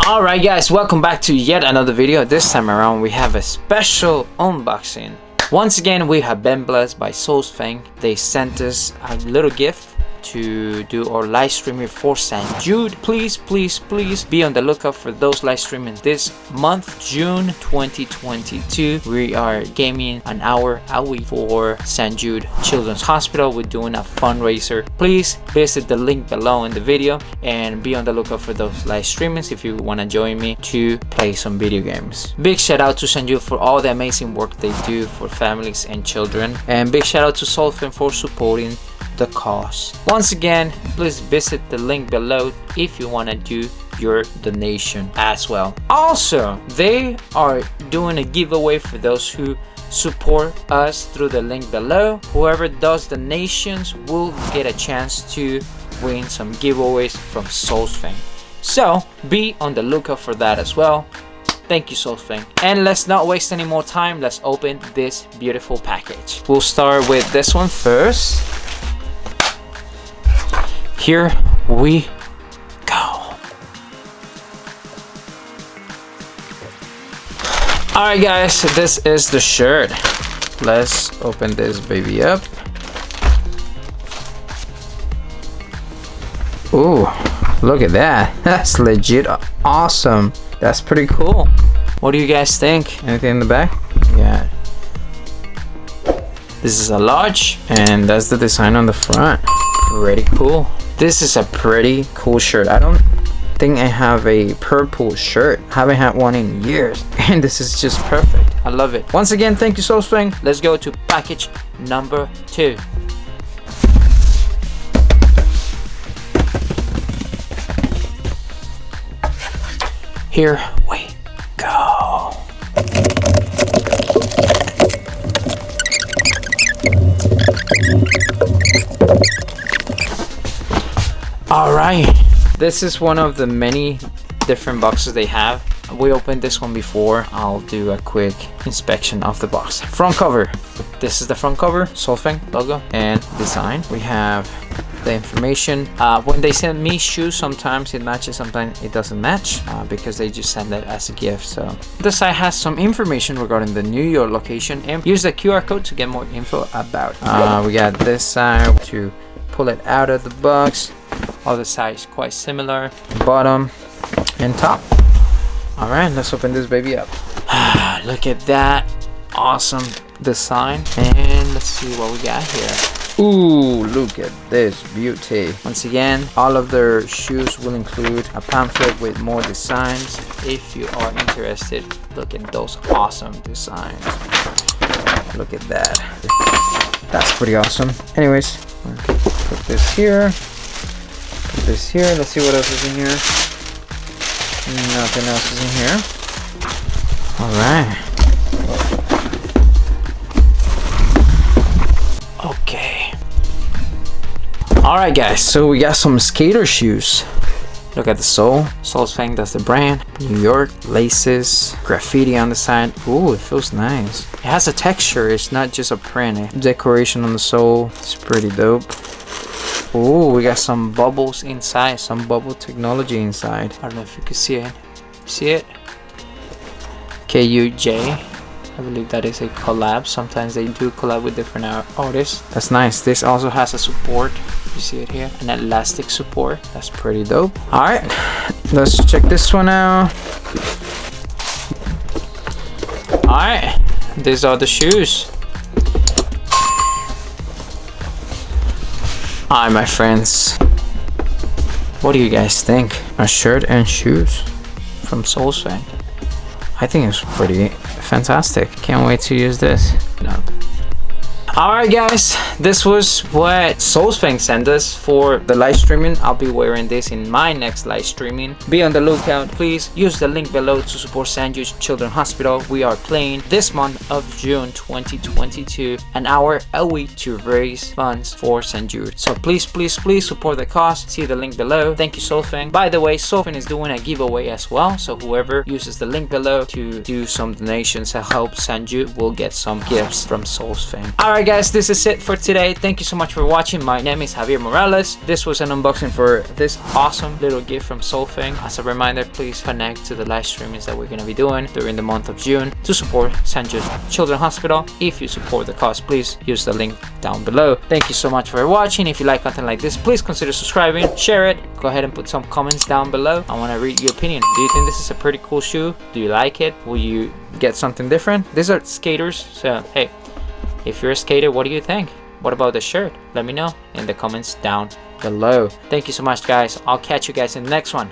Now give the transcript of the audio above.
Alright guys, welcome back to yet another video. This time around we have a special unboxing. Once again we have been blessed by Soulsfeng. They sent us a little gift to do our live streaming for St. Jude. Please be on the lookout for those live streaming this month, June 2022. We are gaming an hour a week for St. Jude Children's Hospital. We're doing a fundraiser. Please visit the link below in the video and be on the lookout for those live streamings if you want to join me to play some video games. Big shout out to St. Jude for all the amazing work they do for families and children, and big shout out to Soulsfeng for supporting the cause. Once again, please visit the link below if you want to do your donation as well. Also, they are doing a giveaway for those who support us through the link below. Whoever does donations will get a chance to win some giveaways from Soulsfeng, so be on the lookout for that as well. Thank you, Soulsfeng. And let's not waste any more time. Let's open this beautiful package. We'll start with this one first. Here we go. Alright guys, this is the shirt. Let's open this baby up. Ooh, look at that. That's legit awesome. That's pretty cool. What do you guys think? Anything in the back? Yeah. This is a large, and that's the design on the front. Pretty cool. This is a pretty cool shirt. I don't think I have a purple shirt. I haven't had one in years, and this is just perfect. I love it. Once again, thank you, Soulsfeng. Let's go to package number 2. Here we go. Alright, this is one of the many different boxes they have. We opened this one before. I'll do a quick inspection of the box. Front cover. This is the front cover, Soulsfeng logo and design. We have the information. When they send me shoes, sometimes it matches, sometimes it doesn't match, because they just send it as a gift. So the site has some information regarding the New York location, and use the QR code to get more info about it. We got this side to pull it out of the box. Other side is quite similar, bottom and top. All right, let's open this baby up. Look at that awesome design, and let's see what we got here. Ooh, look at this beauty. Once again, all of their shoes will include a pamphlet with more designs. If you are interested, look at those awesome designs. Look at that. That's pretty awesome. Anyways, put this here. Put this here. Let's see what else is in here. Nothing else is in here. All right. Okay. All right, guys. So we got some skater shoes. Look at the sole. Soulsfeng, that's the brand. New York. Laces. Graffiti on the side. Ooh, it feels nice. It has a texture. It's not just a print. Decoration on the sole. It's pretty dope. Ooh, we got some bubbles inside. Some bubble technology inside. I don't know if you can see it. See it? KUJ. I believe that is a collab. Sometimes they do collab with different artists. That's nice. This also has a support. You see it here? An elastic support. That's pretty dope. Alright, let's check this one out. Alright, these are the shoes. Alright, my friends. What do you guys think? A shirt and shoes from Soulsfeng. I think it's pretty fantastic. Can't wait to use this. No. Alright guys, this was what Soulsfeng sent us for the live streaming. I'll be wearing this in my next live streaming. Be on the lookout. Please use the link below to support St. Jude Children's Hospital. We are playing this month of June 2022, an hour a week to raise funds for St. Jude. So please support the cause. See the link below. Thank you, Soulsfeng. By the way, Soulsfeng is doing a giveaway as well. So whoever uses the link below to do some donations to help St. Jude will get some gifts from Soulsfeng. Alright Alright guys, this is it for today. Thank you so much for watching. My name is Javier Morales. This was an unboxing for this awesome little gift from Soulsfeng. As a reminder, please connect to the live streams that we're going to be doing during the month of June to support St. Jude Children's Hospital. If you support the cause, please use the link down below. Thank you so much for watching. If you like content like this, please consider subscribing, share it. Go ahead and put some comments down below. I want to read your opinion. Do you think this is a pretty cool shoe? Do you like it? Will you get something different? These are skaters, so hey, if you're a skater, what do you think? What about the shirt? Let me know in the comments down below. Thank you so much guys. I'll catch you guys in the next one.